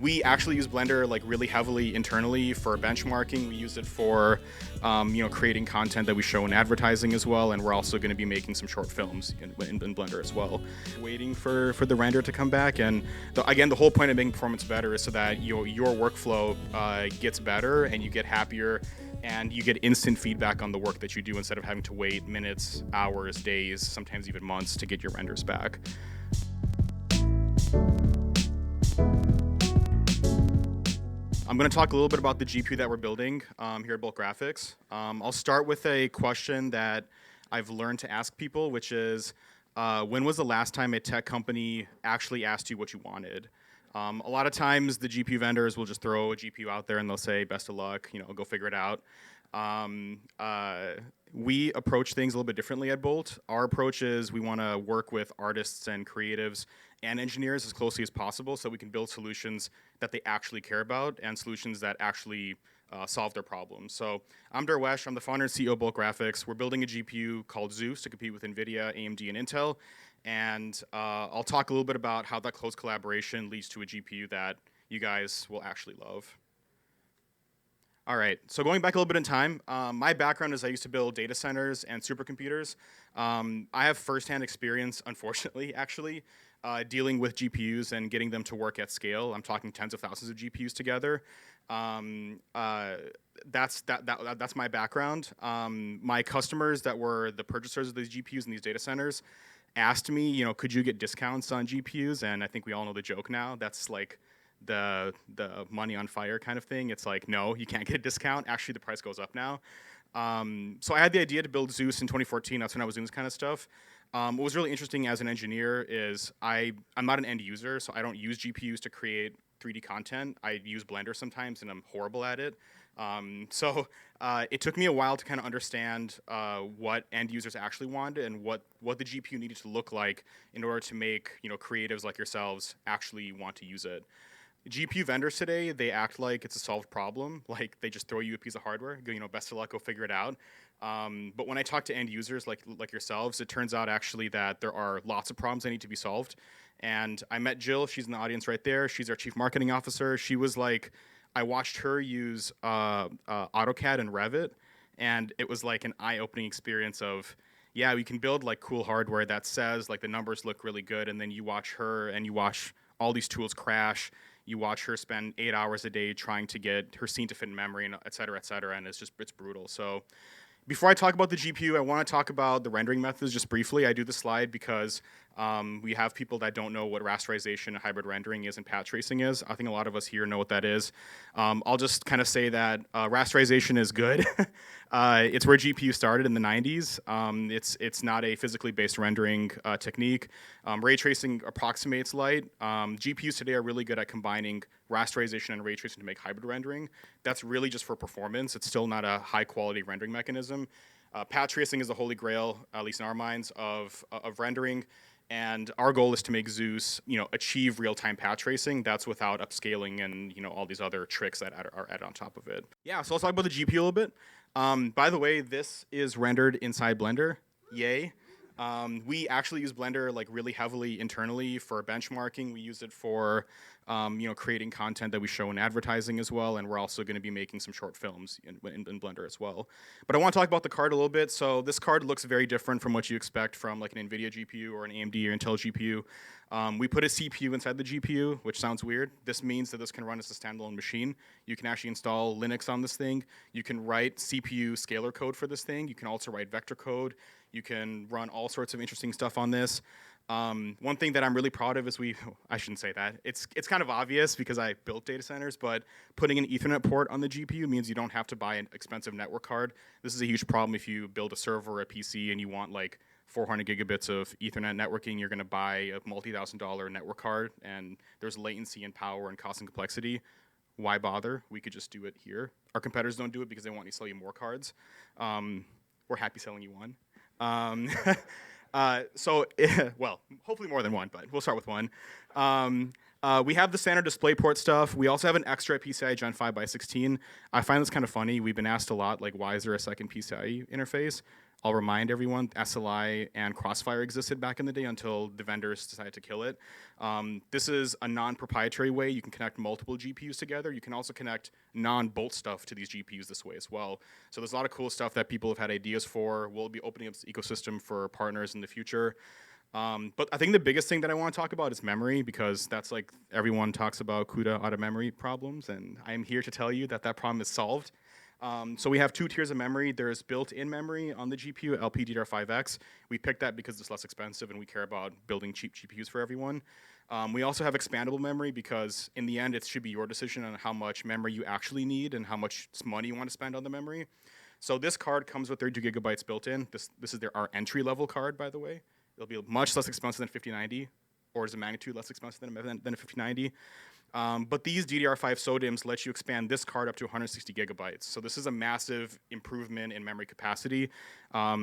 We actually use Blender like really heavily internally for benchmarking. We use it for, creating content that we show in advertising as well, and we're also going to be making some short films in Blender as well. Waiting for the render to come back, and again, the whole point of making performance better is so that your workflow gets better and you get happier, and you get instant feedback on the work that you do instead of having to wait minutes, hours, days, sometimes even months to get your renders back. I'm going to talk a little bit about the GPU that we're building here at Bulk Graphics. I'll start with a question that I've learned to ask people, which is, when was the last time a tech company actually asked you what you wanted? A lot of times the GPU vendors will just throw a GPU out there and they'll say, best of luck, go figure it out. We approach things a little bit differently at Bolt. Our approach is we want to work with artists and creatives and engineers as closely as possible so we can build solutions that they actually care about and solutions that actually solve their problems. So I'm Darwesh, I'm the founder and CEO of Bulk Graphics. We're building a GPU called Zeus to compete with NVIDIA, AMD, and Intel. And I'll talk a little bit about how that close collaboration leads to a GPU that you guys will actually love. All right, so going back a little bit in time, my background is I used to build data centers and supercomputers. I have firsthand experience, unfortunately, actually, dealing with GPUs and getting them to work at scale. I'm talking tens of thousands of GPUs together. That's my background. My customers that were the purchasers of these GPUs in these data centers asked me, could you get discounts on GPUs? And I think we all know the joke now. That's like the money on fire kind of thing. It's like, no, you can't get a discount. Actually, the price goes up now. So I had the idea to build Zeus in 2014. That's when I was doing this kind of stuff. What was really interesting as an engineer is I'm not an end user, so I don't use GPUs to create 3D content. I use Blender sometimes, and I'm horrible at it. So it took me a while to kind of understand what end users actually wanted and what the GPU needed to look like in order to make creatives like yourselves actually want to use it. GPU vendors today, they act like it's a solved problem. Like they just throw you a piece of hardware, go, best of luck, go figure it out. But when I talk to end users like yourselves, it turns out actually that there are lots of problems that need to be solved. And I met Jill, she's in the audience right there. She's our chief marketing officer. She was like, I watched her use AutoCAD and Revit, and it was like an eye-opening experience of, yeah, we can build like cool hardware that says like the numbers look really good, and then you watch her and you watch all these tools crash. You watch her spend 8 hours a day trying to get her scene to fit in memory, and et cetera, and it's brutal. So before I talk about the GPU, I want to talk about the rendering methods just briefly. I do the slide because we have people that don't know what rasterization and hybrid rendering is and path tracing is. I think a lot of us here know what that is. I'll just kind of say that rasterization is good. It's where GPU started in the 90s. It's not a physically based rendering technique. Ray tracing approximates light. GPUs today are really good at combining rasterization and ray tracing to make hybrid rendering. That's really just for performance. It's still not a high quality rendering mechanism. Path tracing is the holy grail, at least in our minds, of rendering. And our goal is to make Zeus, achieve real-time path tracing. That's without upscaling and all these other tricks that are added on top of it. Yeah, so let's talk about the GPU a little bit. By the way, this is rendered inside Blender. Yay. We actually use Blender like really heavily internally for benchmarking. We use it for creating content that we show in advertising as well, and we're also going to be making some short films in Blender as well. But I want to talk about the card a little bit. So this card looks very different from what you expect from like an NVIDIA GPU or an AMD or Intel GPU. We put a CPU inside the GPU, which sounds weird. This means that this can run as a standalone machine. You can actually install Linux on this thing. You can write CPU scalar code for this thing. You can also write vector code. You can run all sorts of interesting stuff on this. One thing that I'm really proud of is I shouldn't say that. It's kind of obvious because I built data centers, but putting an Ethernet port on the GPU means you don't have to buy an expensive network card. This is a huge problem if you build a server or a PC and you want like 400 gigabits of Ethernet networking. You're going to buy a multi-$1,000 network card, and there's latency and power and cost and complexity. Why bother? We could just do it here. Our competitors don't do it because they want to sell you more cards. We're happy selling you one. Well, hopefully more than one, but we'll start with one. We have the standard DisplayPort stuff. We also have an extra PCIe Gen 5 by 16. I find this kind of funny. We've been asked a lot, like, why is there a second PCIe interface? I'll remind everyone, SLI and Crossfire existed back in the day until the vendors decided to kill it. This is a non-proprietary way you can connect multiple GPUs together. You can also connect non-bolt stuff to these GPUs this way as well. So there's a lot of cool stuff that people have had ideas for. We'll be opening up this ecosystem for partners in the future. But I think the biggest thing that I want to talk about is memory, because that's like everyone talks about CUDA out of memory problems, and I am here to tell you that that problem is solved. So we have two tiers of memory. There's built-in memory on the GPU, LPDDR5X. We picked that because it's less expensive and we care about building cheap GPUs for everyone. We also have expandable memory because in the end, it should be your decision on how much memory you actually need and how much money you want to spend on the memory. So this card comes with 32 gigabytes built in. This is our entry-level card, by the way. It'll be much less expensive than 5090, or is a magnitude less expensive than a 5090. But these DDR5 SODIMMs let you expand this card up to 160 gigabytes. So this is a massive improvement in memory capacity. I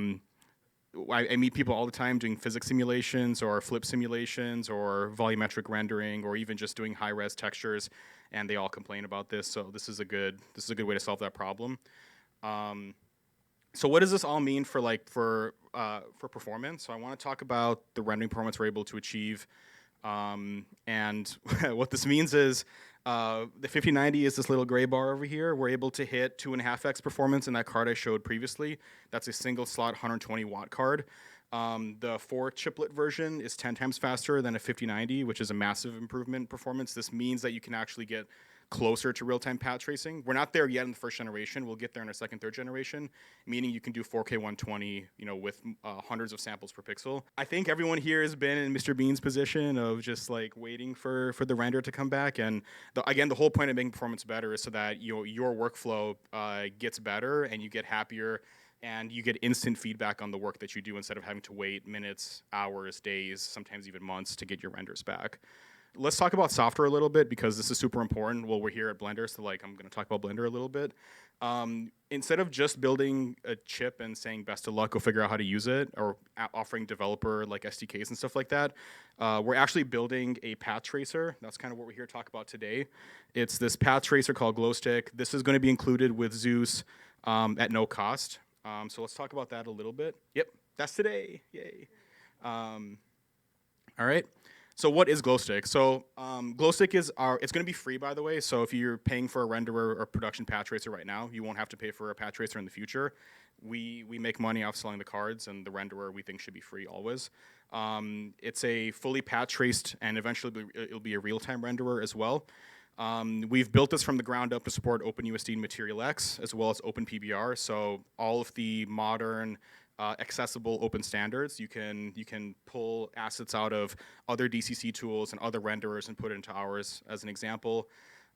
meet people all the time doing physics simulations or flip simulations or volumetric rendering or even just doing high-res textures, and they all complain about this. So this is a good way to solve that problem. So what does this all mean for performance? So I want to talk about the rendering performance we're able to achieve. And what this means is the 5090 is this little gray bar over here. We're able to hit 2.5x performance in that card I showed previously. That's a single slot 120 watt card. The 4-chiplet version is 10 times faster than a 5090, which is a massive improvement in performance. This means that you can actually get closer to real-time path tracing. We're not there yet in the first generation. We'll get there in our second, third generation, meaning you can do 4K 120, with hundreds of samples per pixel. I think everyone here has been in Mr. Bean's position of just like waiting for the render to come back. And again, the whole point of making performance better is so that your workflow gets better and you get happier and you get instant feedback on the work that you do instead of having to wait minutes, hours, days, sometimes even months to get your renders back. Let's talk about software a little bit because this is super important. Well, we're here at Blender, so I'm going to talk about Blender a little bit. Instead of just building a chip and saying best of luck, go figure out how to use it, or offering developer SDKs and stuff like that, we're actually building a path tracer. That's kind of what we're here to talk about today. It's this path tracer called Glowstick. This is going to be included with Zeus at no cost. So let's talk about that a little bit. Yep, that's today. Yay. All right. So what is Glowstick? So Glowstick is it's going to be free, by the way. So if you're paying for a renderer or production path tracer right now, you won't have to pay for a path tracer in the future. We make money off selling the cards, and the renderer we think should be free always. It's a fully path traced, and eventually it'll be a real-time renderer as well. We've built this from the ground up to support OpenUSD and Material X, as well as OpenPBR. So all of the modern accessible open standards. You can pull assets out of other DCC tools and other renderers and put it into ours as an example.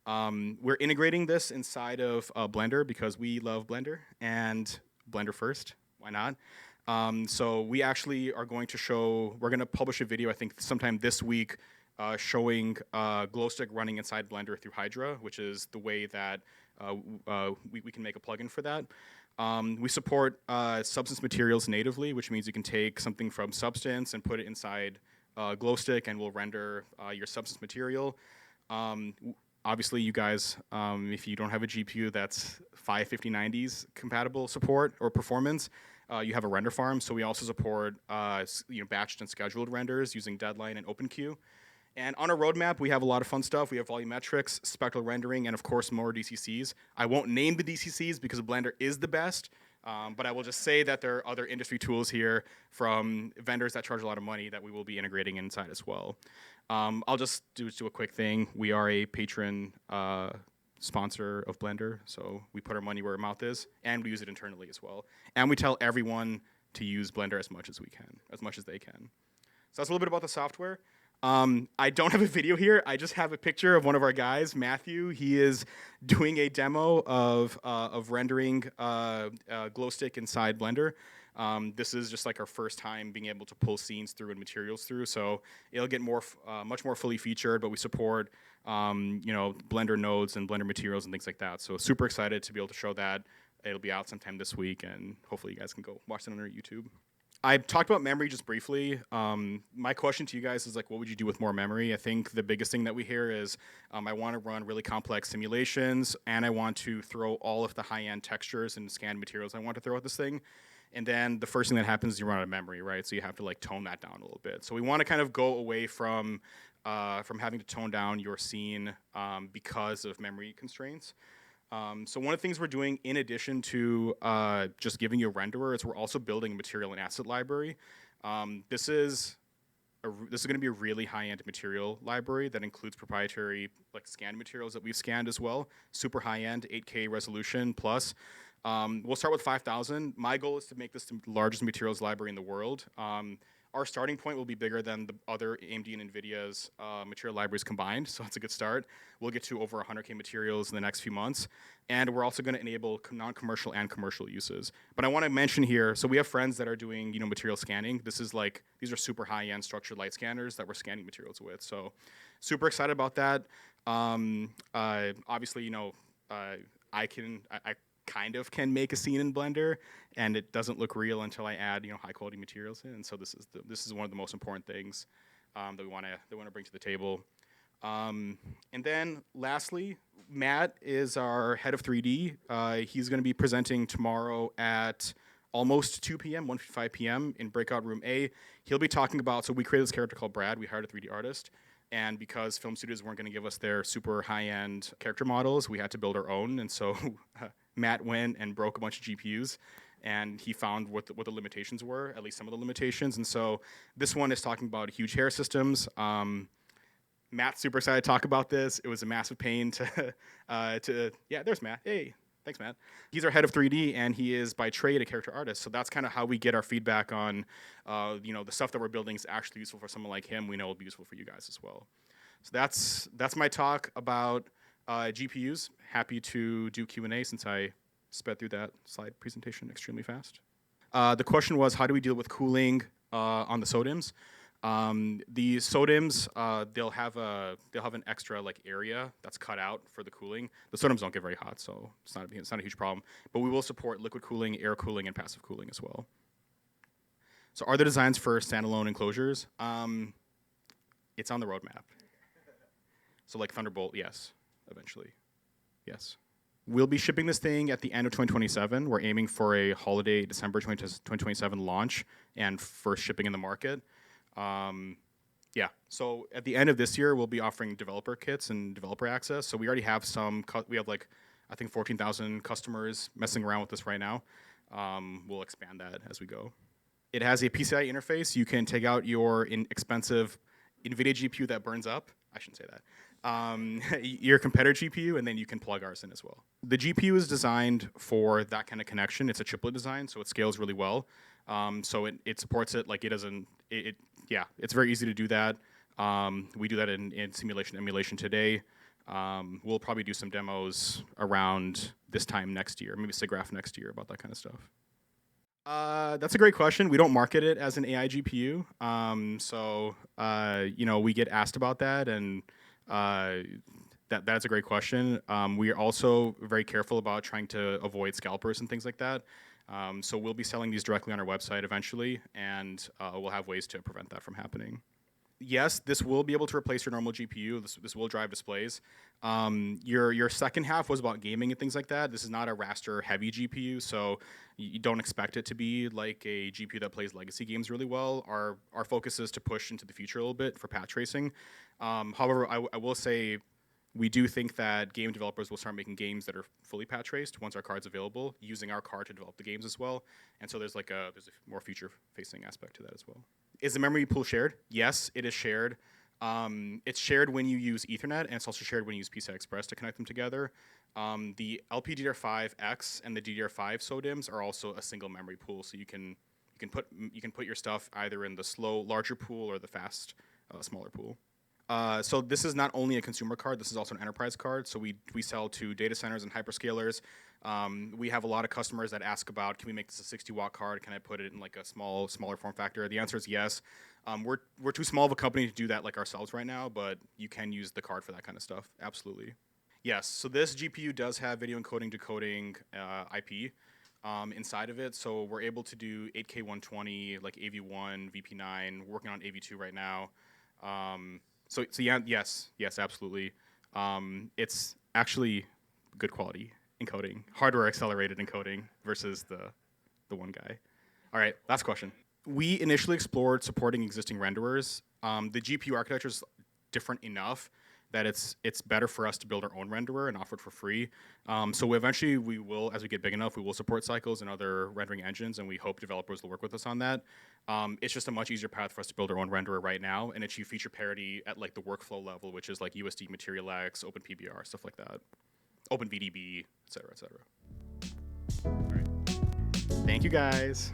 We're integrating this inside of Blender because we love Blender and Blender first. Why not? So we actually are going to we're going to publish a video, I think sometime this week, showing Glowstick running inside Blender through Hydra, which is the way that we can make a plugin for that. We support Substance materials natively, which means you can take something from Substance and put it inside Glowstick, and we'll render your Substance material. Obviously, you guys, if you don't have a GPU that's 5090s compatible support or performance, you have a render farm. So we also support batched and scheduled renders using Deadline and OpenQ. And on our roadmap, we have a lot of fun stuff. We have volumetrics, spectral rendering, and of course, more DCCs. I won't name the DCCs because Blender is the best, but I will just say that there are other industry tools here from vendors that charge a lot of money that we will be integrating inside as well. I'll just do a quick thing. We are a patron sponsor of Blender, so we put our money where our mouth is, and we use it internally as well. And we tell everyone to use Blender as much as we can, as much as they can. So that's a little bit about the software. I don't have a video here. I just have a picture of one of our guys, Matthew. He is doing a demo of rendering Glowstick inside Blender. This is just our first time being able to pull scenes through and materials through. So it'll get much more fully featured, but we support Blender nodes and Blender materials and things like that. So super excited to be able to show that. It'll be out sometime this week, and hopefully you guys can go watch it on our YouTube. I talked about memory just briefly. My question to you guys is like, what would you do with more memory? I think the biggest thing that we hear is I want to run really complex simulations, and I want to throw all of the high-end textures and scanned materials I want to throw at this thing. And then the first thing that happens is you run out of memory, right? So you have to like tone that down a little bit. So we want to kind of go away from having to tone down your scene because of memory constraints. So one of the things we're doing in addition to just giving you a renderer is we're also building a material and asset library. This is going to be a really high-end material library that includes proprietary like scanned materials that we've scanned as well. Super high-end, 8K resolution plus. We'll start with 5,000. My goal is to make this the largest materials library in the world. Our starting point will be bigger than the other AMD and NVIDIA's material libraries combined, so that's a good start. We'll get to over 100K materials in the next few months, and we're also going to enable non-commercial and commercial uses. But I want to mention here, so we have friends that are doing material scanning. These are super high-end structured light scanners that we're scanning materials with. So super excited about that. Obviously, I kind of can make a scene in Blender, and it doesn't look real until I add high quality materials in. So this is one of the most important things that we want to bring to the table. And then lastly, Matt is our head of 3D. He's going to be presenting tomorrow at almost 2 p.m., 1:55 p.m. in breakout room A. He'll be talking about, so we created this character called Brad. We hired a 3D artist. And because film studios weren't going to give us their super high-end character models, we had to build our own. And so Matt went and broke a bunch of GPUs, and he found what the limitations were, at least some of the limitations. And so this one is talking about huge hair systems. Matt's super excited to talk about this. It was a massive pain yeah, there's Matt. Hey, thanks, Matt. He's our head of 3D, and he is by trade a character artist. So that's kind of how we get our feedback on, the stuff that we're building is actually useful for someone like him. We know it'll be useful for you guys as well. So that's my talk about GPUs. Happy to do Q&A since I sped through that slide presentation extremely fast. The question was, how do we deal with cooling on the SODIMMs? The SODIMMs, they'll have an extra like area that's cut out for the cooling. The SODIMMs don't get very hot, so it's not a huge problem. But we will support liquid cooling, air cooling, and passive cooling as well. So are there designs for standalone enclosures? It's on the roadmap. So like Thunderbolt, yes, eventually, yes. We'll be shipping this thing at the end of 2027. We're aiming for a holiday December 2027 launch and first shipping in the market. Yeah, so at the end of this year, we'll be offering developer kits and developer access. So we already have we have like, I think 14,000 customers messing around with this right now. We'll expand that as we go. It has a PCI interface. You can take out your expensive NVIDIA GPU that burns up. I shouldn't say that. Your competitor GPU, and then you can plug ours in as well. The GPU is designed for that kind of connection. It's a chiplet design, so it scales really well. So it supports it like it doesn't. Yeah, it's very easy to do that. We do that in simulation emulation today. We'll probably do some demos around this time next year, maybe SIGGRAPH next year about that kind of stuff. That's a great question. We don't market it as an AI GPU. We get asked about that, and that's a great question. We are also very careful about trying to avoid scalpers and things like that. So we'll be selling these directly on our website eventually, and we'll have ways to prevent that from happening. Yes, this will be able to replace your normal GPU. This will drive displays. Your second half was about gaming and things like that. This is not a raster heavy GPU, so you don't expect it to be like a GPU that plays legacy games really well. Our focus is to push into the future a little bit for path tracing. However, I will say we do think that game developers will start making games that are fully path traced once our card's available, using our card to develop the games as well. And so there's a more future-facing aspect to that as well. Is the memory pool shared? Yes, it is shared. It's shared when you use Ethernet, and it's also shared when you use PCI Express to connect them together. The LPDDR5X and the DDR5 SODIMMs are also a single memory pool, so you can put your stuff either in the slow larger pool or the fast smaller pool. So this is not only a consumer card, this is also an enterprise card. So we sell to data centers and hyperscalers. We have a lot of customers that ask about, can we make this a 60-watt card? Can I put it in like a smaller form factor? The answer is yes. We're too small of a company to do that like ourselves right now, but you can use the card for that kind of stuff. Absolutely. Yes, so this GPU does have video encoding decoding IP. inside of it. So we're able to do 8K 120, like AV1, VP9, working on AV2 right now. So yeah, yes, absolutely. It's actually good quality encoding, hardware accelerated encoding versus the one guy. All right, last question. We initially explored supporting existing renderers. The GPU architecture is different enough that it's better for us to build our own renderer and offer it for free. So eventually we will, as we get big enough, we will support Cycles and other rendering engines, and we hope developers will work with us on that. It's just a much easier path for us to build our own renderer right now and achieve feature parity at like the workflow level, which is like USD Material X, OpenPBR, stuff like that, OpenVDB, et cetera, et cetera. All right. Thank you guys.